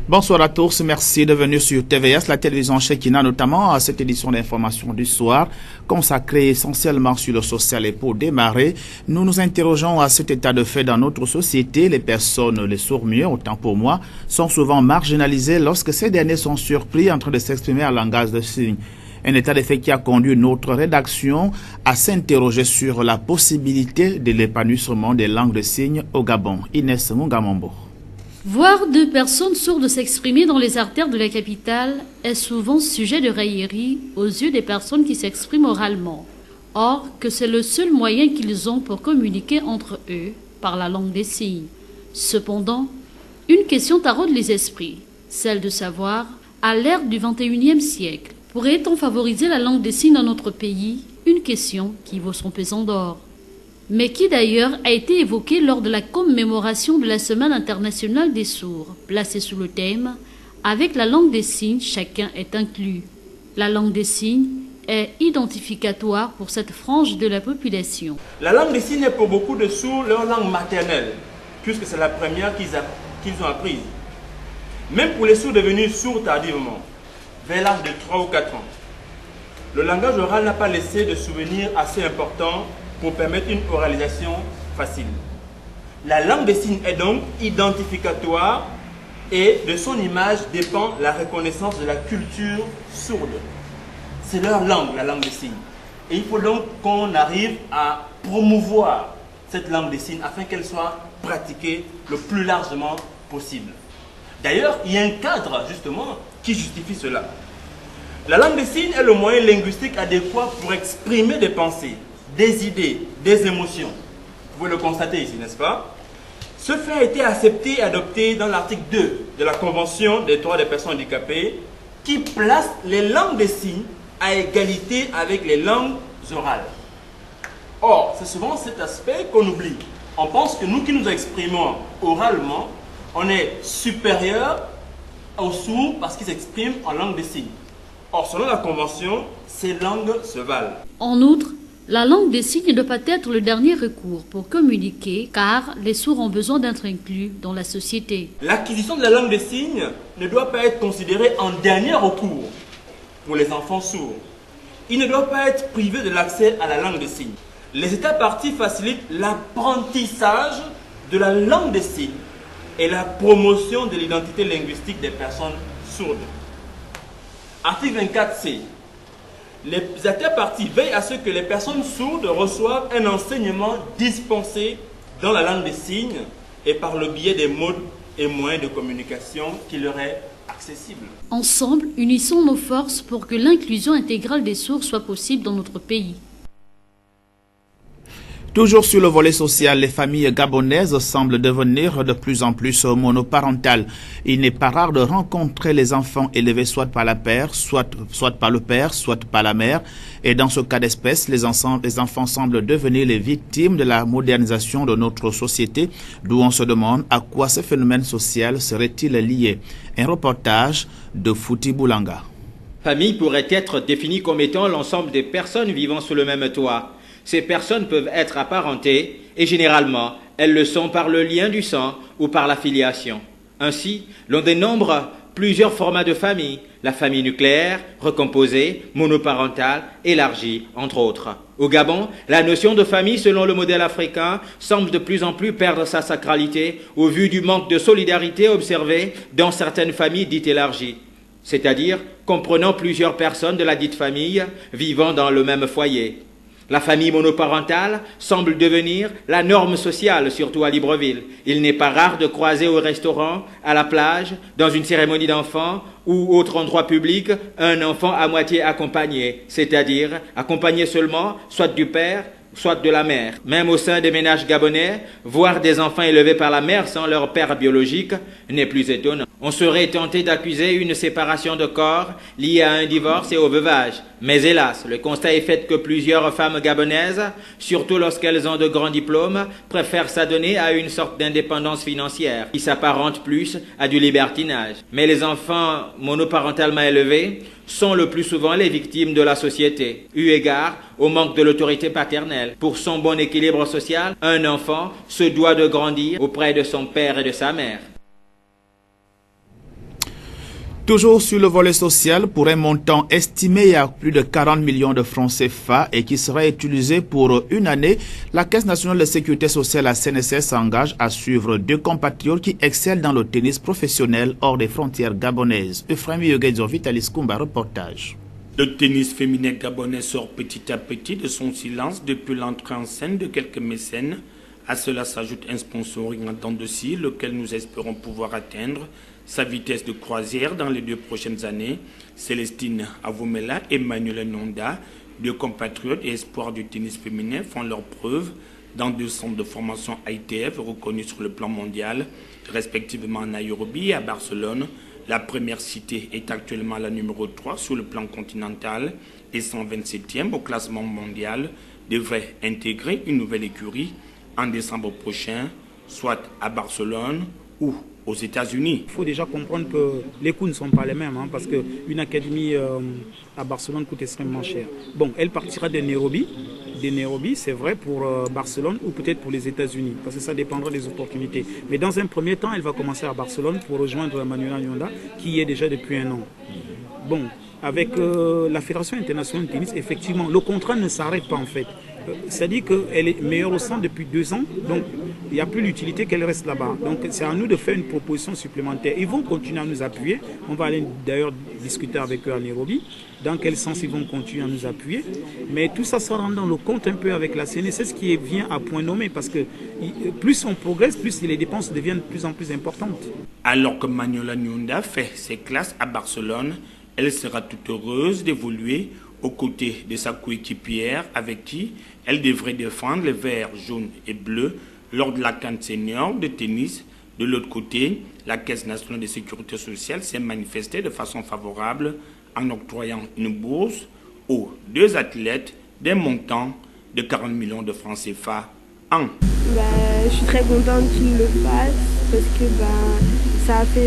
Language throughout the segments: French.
Bonsoir à tous, merci de venir sur TVS, la télévision Shekina, notamment à cette édition d'information du soir, consacrée essentiellement sur le social. Et pour démarrer, nous nous interrogeons à cet état de fait dans notre société. Les personnes, les sourds-muets, autant pour moi, sont souvent marginalisées lorsque ces derniers sont surpris en train de s'exprimer en langage de signes. Un état de fait qui a conduit notre rédaction à s'interroger sur la possibilité de l'épanouissement des langues de signes au Gabon. Inès Mungamombo. Voir deux personnes sourdes s'exprimer dans les artères de la capitale est souvent sujet de raillerie aux yeux des personnes qui s'expriment oralement. Or, que c'est le seul moyen qu'ils ont pour communiquer entre eux par la langue des signes. Cependant, une question taraude les esprits, celle de savoir, à l'ère du XXIe siècle, pourrait-on favoriser la langue des signes dans notre pays? Une question qui vaut son pesant d'or. Mais qui d'ailleurs a été évoquée lors de la commémoration de la Semaine internationale des sourds, placée sous le thème « Avec la langue des signes, chacun est inclus ». La langue des signes est identificatoire pour cette frange de la population. La langue des signes est pour beaucoup de sourds leur langue maternelle, puisque c'est la première qu'ils ont apprise. Même pour les sourds devenus sourds tardivement, vers l'âge de 3 ou 4 ans. Le langage oral n'a pas laissé de souvenirs assez importants pour permettre une oralisation facile. La langue des signes est donc identificatoire et de son image dépend la reconnaissance de la culture sourde. C'est leur langue, la langue des signes. Et il faut donc qu'on arrive à promouvoir cette langue des signes afin qu'elle soit pratiquée le plus largement possible. D'ailleurs, il y a un cadre justement qui justifie cela. La langue des signes est le moyen linguistique adéquat pour exprimer des pensées, des idées, des émotions. Vous pouvez le constater ici, n'est-ce pas? Ce fait a été accepté et adopté dans l'article 2 de la Convention des droits des personnes handicapées qui place les langues des signes à égalité avec les langues orales. Or, c'est souvent cet aspect qu'on oublie. On pense que nous qui nous exprimons oralement, on est supérieur aux sourds parce qu'ils s'expriment en langue des signes. Or, selon la Convention, ces langues se valent. En outre, la langue des signes ne doit pas être le dernier recours pour communiquer, car les sourds ont besoin d'être inclus dans la société. L'acquisition de la langue des signes ne doit pas être considérée en dernier recours pour les enfants sourds. Ils ne doivent pas être privés de l'accès à la langue des signes. Les États parties facilitent l'apprentissage de la langue des signes et la promotion de l'identité linguistique des personnes sourdes. Article 24C. Les États parties veillent à ce que les personnes sourdes reçoivent un enseignement dispensé dans la langue des signes et par le biais des modes et moyens de communication qui leur est accessible. Ensemble, unissons nos forces pour que l'inclusion intégrale des sourds soit possible dans notre pays. Toujours sur le volet social, les familles gabonaises semblent devenir de plus en plus monoparentales. Il n'est pas rare de rencontrer les enfants élevés soit par la mère, soit par le père, soit par la mère. Et dans ce cas d'espèce, les enfants semblent devenir les victimes de la modernisation de notre société, d'où on se demande à quoi ce phénomène social serait-il lié. Un reportage de Fouti Boulanga. Famille pourrait être définie comme étant l'ensemble des personnes vivant sous le même toit. Ces personnes peuvent être apparentées et généralement, elles le sont par le lien du sang ou par la filiation. Ainsi, l'on dénombre plusieurs formats de famille, la famille nucléaire, recomposée, monoparentale, élargie, entre autres. Au Gabon, la notion de famille selon le modèle africain semble de plus en plus perdre sa sacralité au vu du manque de solidarité observé dans certaines familles dites élargies, c'est-à-dire comprenant plusieurs personnes de la dite famille vivant dans le même foyer. La famille monoparentale semble devenir la norme sociale, surtout à Libreville. Il n'est pas rare de croiser au restaurant, à la plage, dans une cérémonie d'enfants ou autre endroit public, un enfant à moitié accompagné, c'est-à-dire accompagné seulement soit du père, soit de la mère. Même au sein des ménages gabonais, voir des enfants élevés par la mère sans leur père biologique n'est plus étonnant. On serait tenté d'accuser une séparation de corps liée à un divorce et au veuvage. Mais hélas, le constat est fait que plusieurs femmes gabonaises, surtout lorsqu'elles ont de grands diplômes, préfèrent s'adonner à une sorte d'indépendance financière qui s'apparente plus à du libertinage. Mais les enfants monoparentalement élevés sont le plus souvent les victimes de la société, eu égard au manque de l'autorité paternelle. Pour son bon équilibre social, un enfant se doit de grandir auprès de son père et de sa mère. Toujours sur le volet social, pour un montant estimé à plus de 40 millions de francs CFA et qui serait utilisé pour une année, la Caisse nationale de sécurité sociale, la CNSS, s'engage à suivre 2 compatriotes qui excellent dans le tennis professionnel hors des frontières gabonaises. Euphrem Yogedzo, Vitalis Kumba, reportage. Le tennis féminin gabonais sort petit à petit de son silence depuis l'entrée en scène de quelques mécènes. À cela s'ajoute un sponsoring en dents de scie, lequel nous espérons pouvoir atteindre sa vitesse de croisière dans les 2 prochaines années. Célestine Avomela et Manuela Nonda, 2 compatriotes et espoirs du tennis féminin, font leurs preuves dans 2 centres de formation ITF reconnus sur le plan mondial, respectivement à Nairobi et à Barcelone. La première citée est actuellement la numéro 3 sur le plan continental et 127e au classement mondial, devrait intégrer une nouvelle écurie en décembre prochain, soit à Barcelone ou aux États-Unis. Il faut déjà comprendre que les coûts ne sont pas les mêmes, parce qu'une académie à Barcelone coûte extrêmement cher. Bon, elle partira de Nairobi. De Nairobi, c'est vrai pour Barcelone ou peut-être pour les États-Unis, parce que ça dépendra des opportunités. Mais dans un premier temps, elle va commencer à Barcelone pour rejoindre Manuela Nonda, qui y est déjà depuis un an. Bon, avec la Fédération internationale de tennis, effectivement, le contrat ne s'arrête pas en fait. C'est-à-dire qu'elle est meilleure au centre depuis 2 ans, donc il n'y a plus l'utilité qu'elle reste là-bas. Donc c'est à nous de faire une proposition supplémentaire. Ils vont continuer à nous appuyer. On va aller d'ailleurs discuter avec eux à Nairobi. Dans quel sens ils vont continuer à nous appuyer. Mais tout ça rend dans le compte un peu avec la CNSS qui vient à point nommé parce que plus on progresse, plus les dépenses deviennent de plus en plus importantes. Alors que Manuela Nonda fait ses classes à Barcelone, elle sera toute heureuse d'évoluer aux côtés de sa coéquipière avec qui elle devrait défendre les verts, jaunes et bleus lors de la CAN senior de tennis. De l'autre côté, la Caisse nationale de sécurité sociale s'est manifestée de façon favorable en octroyant une bourse aux 2 athlètes d'un montant de 40 millions de francs CFA an. Je suis très contente qu'ils le fassent parce que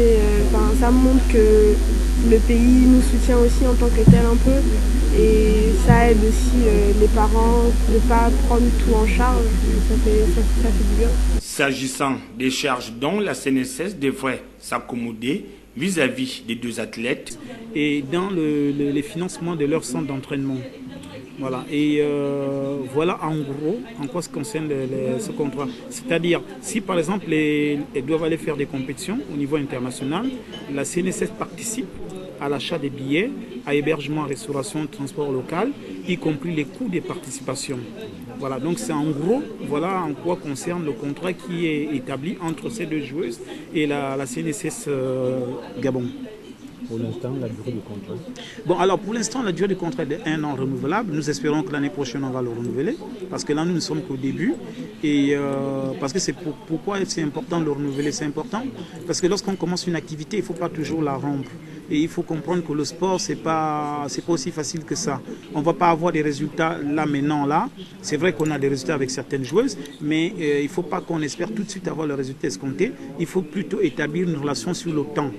ça montre que le pays nous soutient aussi en tant que tel un peu et ça aide aussi les parents de ne pas prendre tout en charge, ça fait du bien. S'agissant des charges dont la CNSS devrait s'accommoder vis-à-vis des 2 athlètes. Et dans les financements de leur centre d'entraînement. Voilà. Et voilà en gros en quoi se concerne ce contrat. C'est-à-dire, si par exemple elles doivent aller faire des compétitions au niveau international, la CNSS participe à l'achat des billets, à hébergement, restauration, transport local, y compris les coûts des participations. Voilà, donc c'est en gros, voilà en quoi concerne le contrat qui est établi entre ces 2 joueuses et la CNSS Gabon. Pour l'instant, la durée du contrat? Bon, alors pour l'instant, la durée du contrat est de 1 an renouvelable. Nous espérons que l'année prochaine, on va le renouveler. Parce que là, nous ne sommes qu'au début. Et parce que c'est pourquoi c'est important de le renouveler. C'est important parce que lorsqu'on commence une activité, il ne faut pas toujours la rompre. Et il faut comprendre que le sport, c'est pas aussi facile que ça. On ne va pas avoir des résultats là, maintenant, là. C'est vrai qu'on a des résultats avec certaines joueuses, mais il ne faut pas qu'on espère tout de suite avoir le résultat escompté. Il faut plutôt établir une relation sur le temps.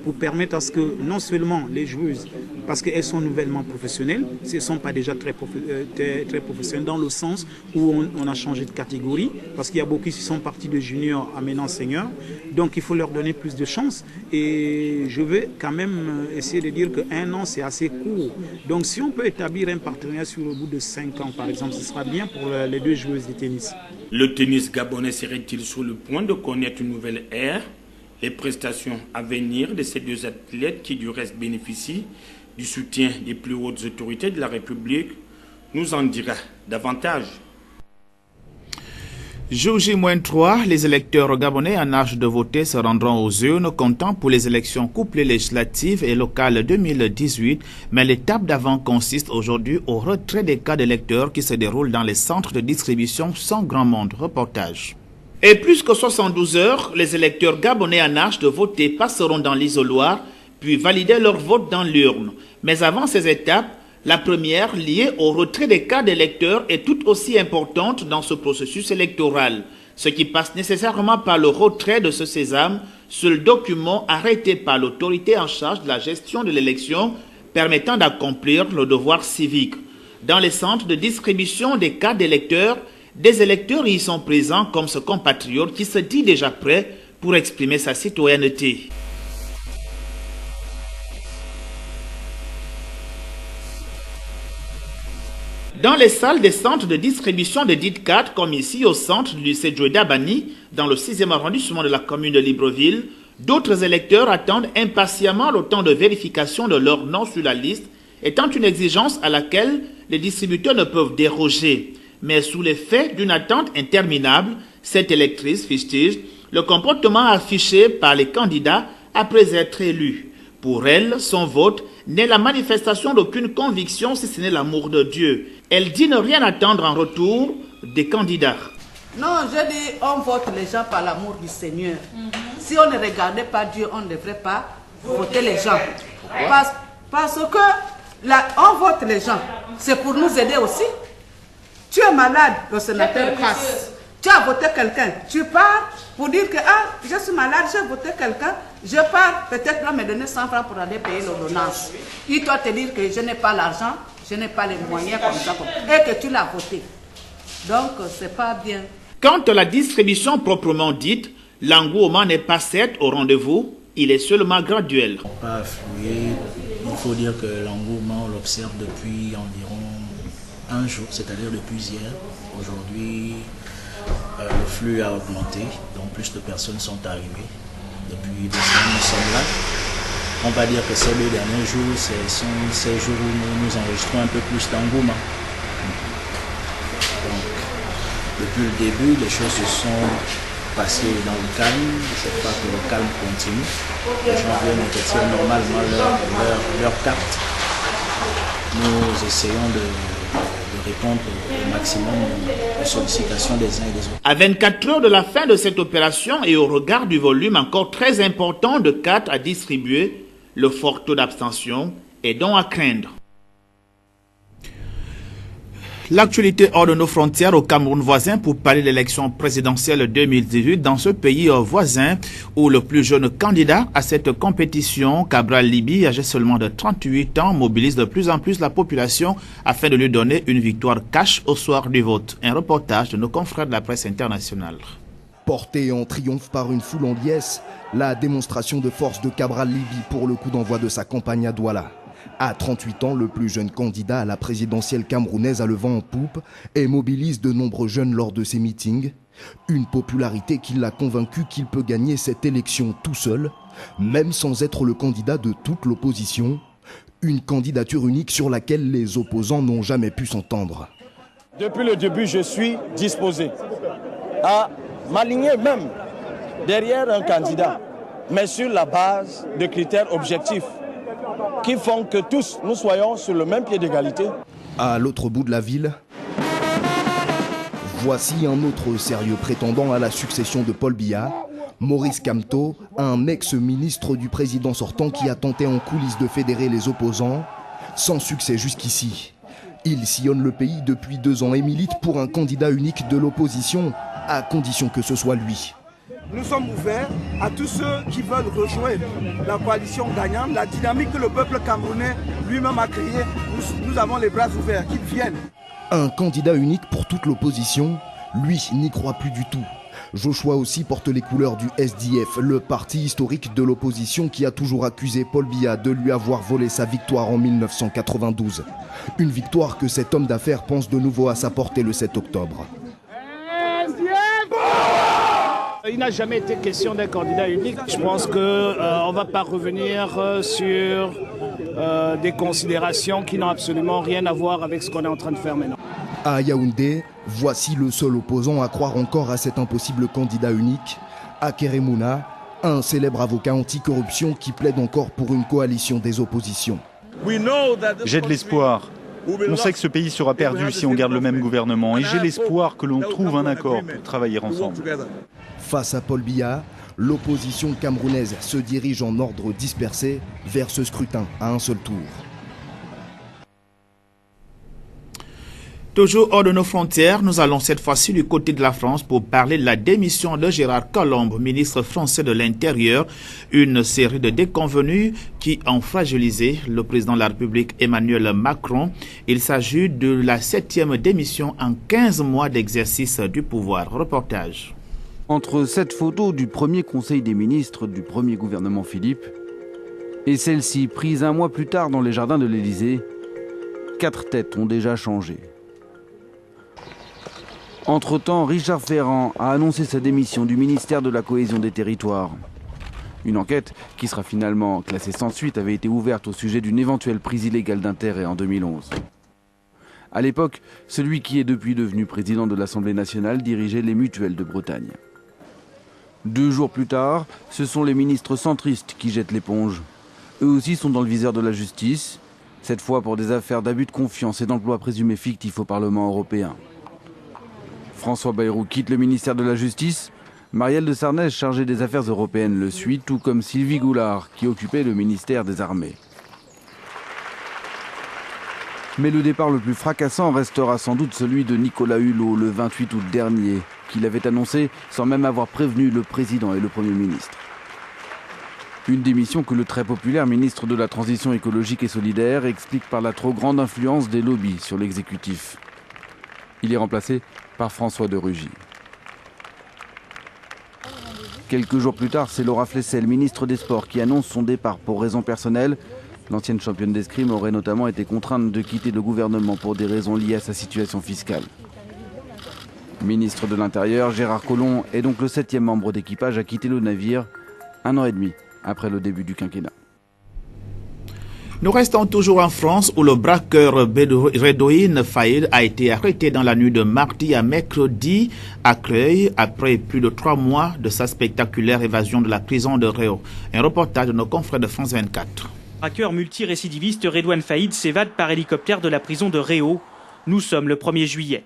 Pour permettre à ce que non seulement les joueuses, parce qu'elles sont nouvellement professionnelles, ce ne sont pas déjà très professionnelles dans le sens où on a changé de catégorie, parce qu'il y a beaucoup qui sont partis de junior à maintenant senior, donc il faut leur donner plus de chance et je vais quand même essayer de dire qu'1 an c'est assez court, donc si on peut établir un partenariat sur le bout de 5 ans par exemple, ce sera bien pour les 2 joueuses de tennis. Le tennis gabonais serait-il sur le point de connaître une nouvelle ère? Les prestations à venir de ces 2 athlètes qui du reste bénéficient du soutien des plus hautes autorités de la République nous en dira davantage. Jour J-3, les électeurs gabonais en âge de voter se rendront aux urnes comptant pour les élections couplées législatives et locales 2018, mais l'étape d'avant consiste aujourd'hui au retrait des cas d'électeurs qui se déroulent dans les centres de distribution sans grand monde. Reportage. Et plus que 72 heures, les électeurs gabonais en âge de voter passeront dans l'isoloir, puis valider leur vote dans l'urne. Mais avant ces étapes, la première, liée au retrait des cas d'électeurs, est tout aussi importante dans ce processus électoral, ce qui passe nécessairement par le retrait de ce sésame, seul document arrêté par l'autorité en charge de la gestion de l'élection, permettant d'accomplir le devoir civique. Dans les centres de distribution des cas d'électeurs, des électeurs y sont présents comme ce compatriote qui se dit déjà prêt pour exprimer sa citoyenneté. Dans les salles des centres de distribution de dites cartes, comme ici au centre du lycée Djoueda Bani, dans le 6e arrondissement de la commune de Libreville, d'autres électeurs attendent impatiemment le temps de vérification de leur nom sur la liste, étant une exigence à laquelle les distributeurs ne peuvent déroger. Mais sous l'effet d'une attente interminable, cette électrice fustige le comportement affiché par les candidats après être élus. Pour elle, son vote n'est la manifestation d'aucune conviction si ce n'est l'amour de Dieu. Elle dit ne rien attendre en retour des candidats. Non, je dis on vote les gens par l'amour du Seigneur. Si on ne regardait pas Dieu, on ne devrait pas voter les gens. Parce que là, on vote les gens. C'est pour nous aider aussi. Tu es malade, le sénateur passe. Tu as voté quelqu'un, tu pars pour dire que je suis malade, j'ai voté quelqu'un, je pars, peut-être là me donner 100 francs pour aller payer l'ordonnance. Il doit te dire que je n'ai pas l'argent, je n'ai pas les moyens comme ça, et que tu l'as voté. Donc, c'est pas bien. Quant à la distribution proprement dite, l'engouement n'est pas certes au rendez-vous, il est seulement graduel. Pas afflué, il faut dire que l'engouement, on l'observe depuis environ un jour, c'est-à-dire depuis hier. Aujourd'hui, le flux a augmenté, donc plus de personnes sont arrivées. Depuis 2 semaines, nous sommes là. On va dire que ces 2 derniers jours, ce sont ces jours où nous enregistrons un peu plus d'engouement. Donc, depuis le début, les choses se sont passées dans le calme. Je ne sais pas que le calme continue. Les gens viennent retirer normalement leur carte. Nous essayons de répondre au maximum aux sollicitations des uns et des autres. À 24 heures de la fin de cette opération et au regard du volume encore très important de cartes à distribuer, le fort taux d'abstention est donc à craindre. L'actualité hors de nos frontières au Cameroun voisin pour parler de l'élection présidentielle 2018 dans ce pays voisin où le plus jeune candidat à cette compétition, Cabral Libi, âgé seulement de 38 ans, mobilise de plus en plus la population afin de lui donner une victoire cash au soir du vote. Un reportage de nos confrères de la presse internationale. Porté en triomphe par une foule en liesse, la démonstration de force de Cabral Libi pour le coup d'envoi de sa campagne à Douala. À 38 ans, le plus jeune candidat à la présidentielle camerounaise a le vent en poupe et mobilise de nombreux jeunes lors de ses meetings. Une popularité qui l'a convaincu qu'il peut gagner cette élection tout seul, même sans être le candidat de toute l'opposition. Une candidature unique sur laquelle les opposants n'ont jamais pu s'entendre. Depuis le début, je suis disposé à m'aligner même derrière un candidat, mais sur la base de critères objectifs qui font que tous nous soyons sur le même pied d'égalité. À l'autre bout de la ville, voici un autre sérieux prétendant à la succession de Paul Biya, Maurice Kamto, un ex-ministre du président sortant qui a tenté en coulisses de fédérer les opposants, sans succès jusqu'ici. Il sillonne le pays depuis 2 ans et milite pour un candidat unique de l'opposition, à condition que ce soit lui. Nous sommes ouverts à tous ceux qui veulent rejoindre la coalition gagnante, la dynamique que le peuple camerounais lui-même a créée. Nous avons les bras ouverts, qu'ils viennent. Un candidat unique pour toute l'opposition, lui n'y croit plus du tout. Joshua aussi porte les couleurs du SDF, le parti historique de l'opposition qui a toujours accusé Paul Biya de lui avoir volé sa victoire en 1992. Une victoire que cet homme d'affaires pense de nouveau à sa portée le 7 octobre. Il n'a jamais été question d'un candidat unique. Je pense qu'on ne va pas revenir sur des considérations qui n'ont absolument rien à voir avec ce qu'on est en train de faire maintenant. À Yaoundé, voici le seul opposant à croire encore à cet impossible candidat unique, Akere Mouna, un célèbre avocat anticorruption qui plaide encore pour une coalition des oppositions. J'ai de l'espoir. On sait que ce pays sera perdu si on garde le même gouvernement et j'ai l'espoir que l'on trouve un accord pour travailler ensemble. Face à Paul Biya, l'opposition camerounaise se dirige en ordre dispersé vers ce scrutin à un seul tour. Toujours hors de nos frontières, nous allons cette fois-ci du côté de la France pour parler de la démission de Gérard Collomb, ministre français de l'Intérieur, une série de déconvenues qui ont fragilisé le président de la République Emmanuel Macron. Il s'agit de la 7e démission en 15 mois d'exercice du pouvoir. Reportage. Entre cette photo du premier conseil des ministres du premier gouvernement Philippe et celle-ci prise un mois plus tard dans les jardins de l'Élysée, 4 têtes ont déjà changé. Entre-temps, Richard Ferrand a annoncé sa démission du ministère de la Cohésion des Territoires. Une enquête, qui sera finalement classée sans suite, avait été ouverte au sujet d'une éventuelle prise illégale d'intérêt en 2011. À l'époque, celui qui est depuis devenu président de l'Assemblée nationale dirigeait les mutuelles de Bretagne. 2 jours plus tard, ce sont les ministres centristes qui jettent l'éponge. Eux aussi sont dans le viseur de la justice, cette fois pour des affaires d'abus de confiance et d'emploi présumé fictif au Parlement européen. François Bayrou quitte le ministère de la Justice. Marielle de Sarnez, chargée des affaires européennes, le suit, tout comme Sylvie Goulard, qui occupait le ministère des Armées. Mais le départ le plus fracassant restera sans doute celui de Nicolas Hulot le 28 août dernier, qu'il avait annoncé sans même avoir prévenu le président et le Premier ministre. Une démission que le très populaire ministre de la Transition écologique et solidaire explique par la trop grande influence des lobbies sur l'exécutif. Il est remplacé par François de Rugy. Quelques jours plus tard, c'est Laura Flessel, ministre des Sports, qui annonce son départ pour raisons personnelles. L'ancienne championne d'escrime aurait notamment été contrainte de quitter le gouvernement pour des raisons liées à sa situation fiscale. Ministre de l'Intérieur, Gérard Collomb est donc le 7e membre d'équipage à quitter le navire, 1 an et demi après le début du quinquennat. Nous restons toujours en France où le braqueur Redouane Faïd a été arrêté dans la nuit de mardi à mercredi à Creil après plus de 3 mois de sa spectaculaire évasion de la prison de Réau. Un reportage de nos confrères de France 24. Le braqueur multirécidiviste Redouane Faïd s'évade par hélicoptère de la prison de Réau. Nous sommes le 1er juillet.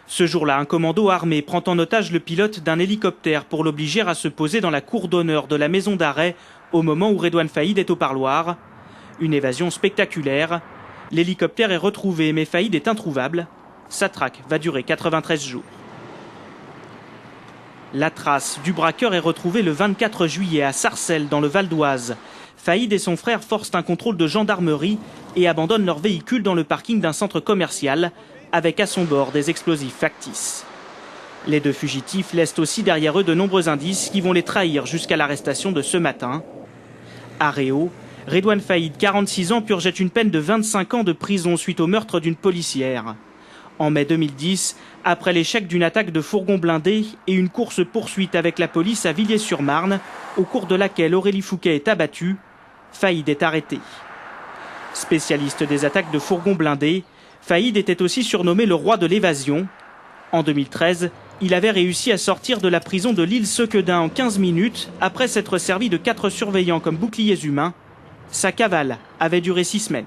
Ce jour-là, un commando armé prend en otage le pilote d'un hélicoptère pour l'obliger à se poser dans la cour d'honneur de la maison d'arrêt au moment où Redouane Faïd est au parloir. Une évasion spectaculaire. L'hélicoptère est retrouvé, mais Faïd est introuvable. Sa traque va durer 93 jours. La trace du braqueur est retrouvée le 24 juillet à Sarcelles, dans le Val d'Oise. Faïd et son frère forcent un contrôle de gendarmerie et abandonnent leur véhicule dans le parking d'un centre commercial, avec à son bord des explosifs factices. Les 2 fugitifs laissent aussi derrière eux de nombreux indices qui vont les trahir jusqu'à l'arrestation de ce matin. À Réau, Redouane Faïd, 46 ans, purgeait une peine de 25 ans de prison suite au meurtre d'une policière. En mai 2010, après l'échec d'une attaque de fourgon blindé et une course-poursuite avec la police à Villiers-sur-Marne, au cours de laquelle Aurélie Fouquet est abattue, Faïd est arrêté. Spécialiste des attaques de fourgon blindé, Faïd était aussi surnommé le roi de l'évasion. En 2013, il avait réussi à sortir de la prison de l'île Sequedin en 15 minutes après s'être servi de 4 surveillants comme boucliers humains. Sa cavale avait duré 6 semaines.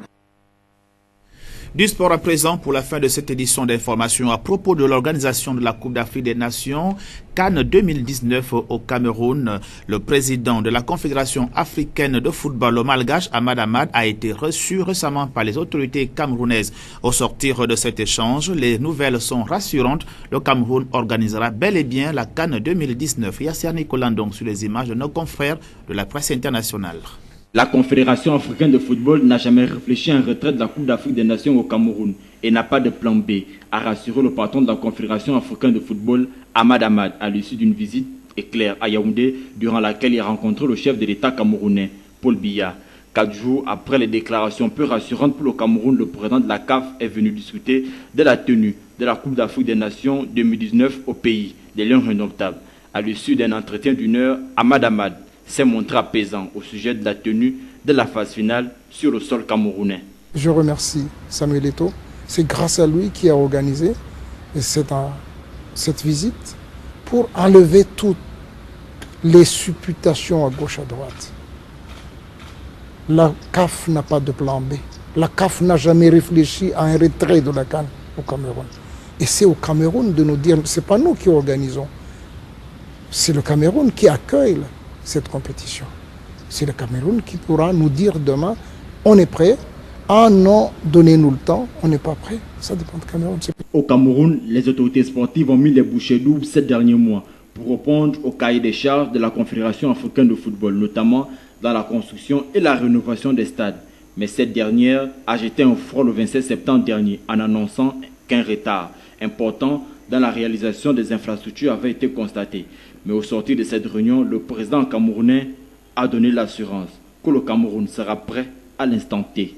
Du sport à présent pour la fin de cette édition d'information à propos de l'organisation de la Coupe d'Afrique des Nations Cannes 2019 au Cameroun. Le président de la Confédération africaine de football, le malgache Ahmad Ahmad, a été reçu récemment par les autorités camerounaises. Au sortir de cet échange, les nouvelles sont rassurantes. Le Cameroun organisera bel et bien la Cannes 2019. Yasser Nicolas donc sur les images de nos confrères de la presse internationale. La Confédération africaine de football n'a jamais réfléchi à un retrait de la Coupe d'Afrique des Nations au Cameroun et n'a pas de plan B, a rassuré le patron de la Confédération africaine de football, Ahmad Ahmad, à l'issue d'une visite éclair à Yaoundé, durant laquelle il a rencontré le chef de l'État camerounais, Paul Biya. 4 jours après les déclarations peu rassurantes pour le Cameroun, le président de la CAF est venu discuter de la tenue de la Coupe d'Afrique des Nations 2019 au pays des Lions indomptables. À l'issue d'un entretien d'1 heure, Ahmad Ahmad s'est montré apaisant au sujet de la tenue de la phase finale sur le sol camerounais. Je remercie Samuel Eto'o. C'est grâce à lui qui a organisé cette visite pour enlever toutes les supputations à gauche à droite. La CAF n'a pas de plan B. La CAF n'a jamais réfléchi à un retrait de la CAN au Cameroun. Et c'est au Cameroun de nous dire, ce n'est pas nous qui organisons, c'est le Cameroun qui accueille cette compétition. C'est le Cameroun qui pourra nous dire demain, on est prêt, ah non, donnez-nous le temps, on n'est pas prêt. Ça dépend du Cameroun. Au Cameroun, les autorités sportives ont mis les bouchées doubles ces derniers mois pour répondre au cahier des charges de la Confédération africaine de football, notamment dans la construction et la rénovation des stades. Mais cette dernière a jeté un froid le 27 septembre dernier en annonçant qu'un retard important dans la réalisation des infrastructures avait été constaté. Mais au sortir de cette réunion, le président camerounais a donné l'assurance que le Cameroun sera prêt à l'instant T.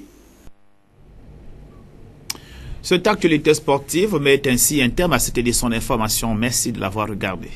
Cette actualité sportive met ainsi un terme à cette édition d'information. Merci de l'avoir regardé.